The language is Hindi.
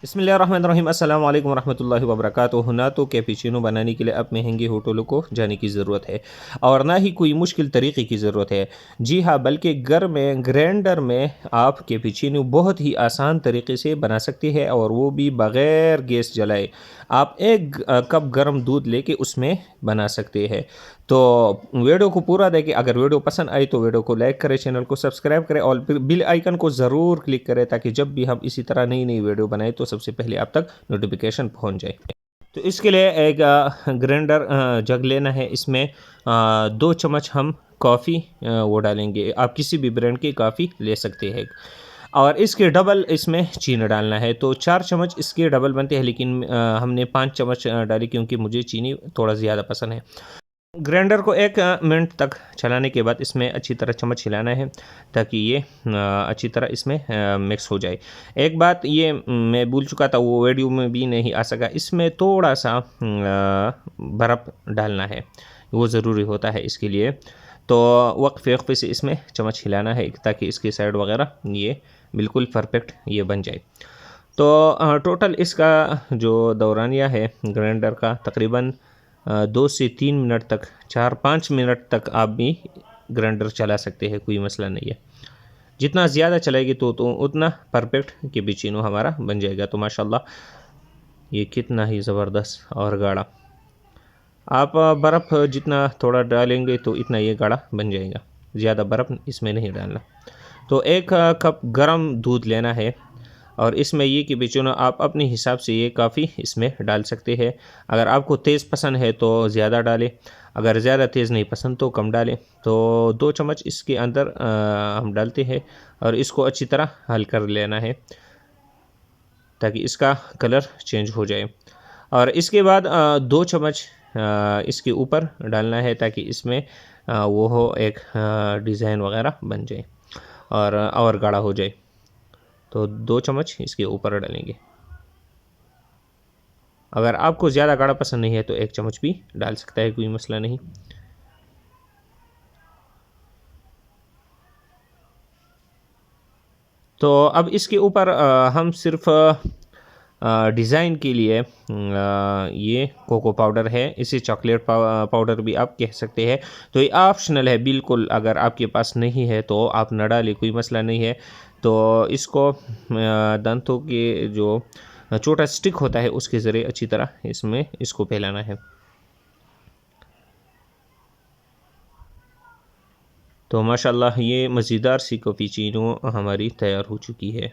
बिस्मिल्लाहिर्रहमानिर्रहीम अस्सलाम वालेकुम रहमतुल्लाहि व बरकातुहू। ना तो कैपुचिनो बनाने के लिए अब महंगे होटलों को जाने की ज़रूरत है और ना ही कोई मुश्किल तरीके की ज़रूरत है। जी हाँ, बल्कि घर में ग्राइंडर में आप कैपुचिनो बहुत ही आसान तरीके से बना सकते हैं और वो भी बग़ैर गैस जलाए। आप एक कप गर्म दूध लेके उसमें बना सकते हैं। तो वीडियो को पूरा देखें। अगर वीडियो पसंद आई तो वीडियो को लाइक करें, चैनल को सब्सक्राइब करें और बिल आइकन को ज़रूर क्लिक करें ताकि जब भी हम इसी तरह नई नई वीडियो बनाए तो सबसे पहले आप तक नोटिफिकेशन पहुंच जाए। तो इसके लिए एक ग्राइंडर जग लेना है। इसमें 2 चम्मच हम कॉफ़ी वो डालेंगे। आप किसी भी ब्रांड की कॉफ़ी ले सकते हैं और इसके डबल इसमें चीनी डालना है। तो 4 चम्मच इसके डबल बनते हैं, लेकिन हमने 5 चम्मच डाली क्योंकि मुझे चीनी थोड़ा ज़्यादा पसंद है। ग्राइंडर को 1 मिनट तक चलाने के बाद इसमें अच्छी तरह चम्मच हिलाना है ताकि ये अच्छी तरह इसमें मिक्स हो जाए। एक बात ये मैं भूल चुका था, वो वीडियो में भी नहीं आ सका, इसमें थोड़ा सा बर्फ़ डालना है, वो ज़रूरी होता है इसके लिए। तो वक्फ़े वक्फ़े से इसमें चम्मच हिलाना है ताकि इसकी साइड वगैरह ये बिल्कुल परफेक्ट ये बन जाए। तो टोटल इसका जो दौरानिया है ग्राइंडर का तकरीबन 2 से 3 मिनट तक, 4-5 मिनट तक आप भी ग्राइंडर चला सकते हैं, कोई मसला नहीं है। जितना ज़्यादा चलाएगी तो उतना परफेक्ट कैपुचिनो हमारा बन जाएगा। तो माशाल्लाह ये कितना ही ज़बरदस्त और गाढ़ा। आप बर्फ़ जितना थोड़ा डालेंगे तो इतना ये गाढ़ा बन जाएगा, ज़्यादा बर्फ़ इसमें नहीं डालना। तो 1 कप गरम दूध लेना है और इसमें ये कैपुचिनो आप अपने हिसाब से ये काफ़ी इसमें डाल सकते हैं। अगर आपको तेज़ पसंद है तो ज़्यादा डालें, अगर ज़्यादा तेज़ नहीं पसंद तो कम डालें। तो 2 चम्मच इसके अंदर हम डालते हैं और इसको अच्छी तरह हल कर लेना है ताकि इसका कलर चेंज हो जाए। और इसके बाद 2 चम्मच इसके ऊपर डालना है ताकि इसमें वो हो एक डिज़ाइन वगैरह बन जाए और गाढ़ा हो जाए। तो 2 चम्मच इसके ऊपर डालेंगे। अगर आपको ज़्यादा गाढ़ा पसंद नहीं है तो 1 चम्मच भी डाल सकता है, कोई मसला नहीं। तो अब इसके ऊपर हम सिर्फ डिज़ाइन के लिए ये कोको पाउडर है, इसे चॉकलेट पाउडर भी आप कह सकते हैं। तो ये ऑप्शनल है बिल्कुल, अगर आपके पास नहीं है तो आप न डालें, कोई मसला नहीं है। तो इसको दांतों के जो छोटा स्टिक होता है उसके ज़रिए अच्छी तरह इसमें इसको फैलाना है। तो माशाल्लाह ये मज़ेदार सी कैपुचिनो हमारी तैयार हो चुकी है।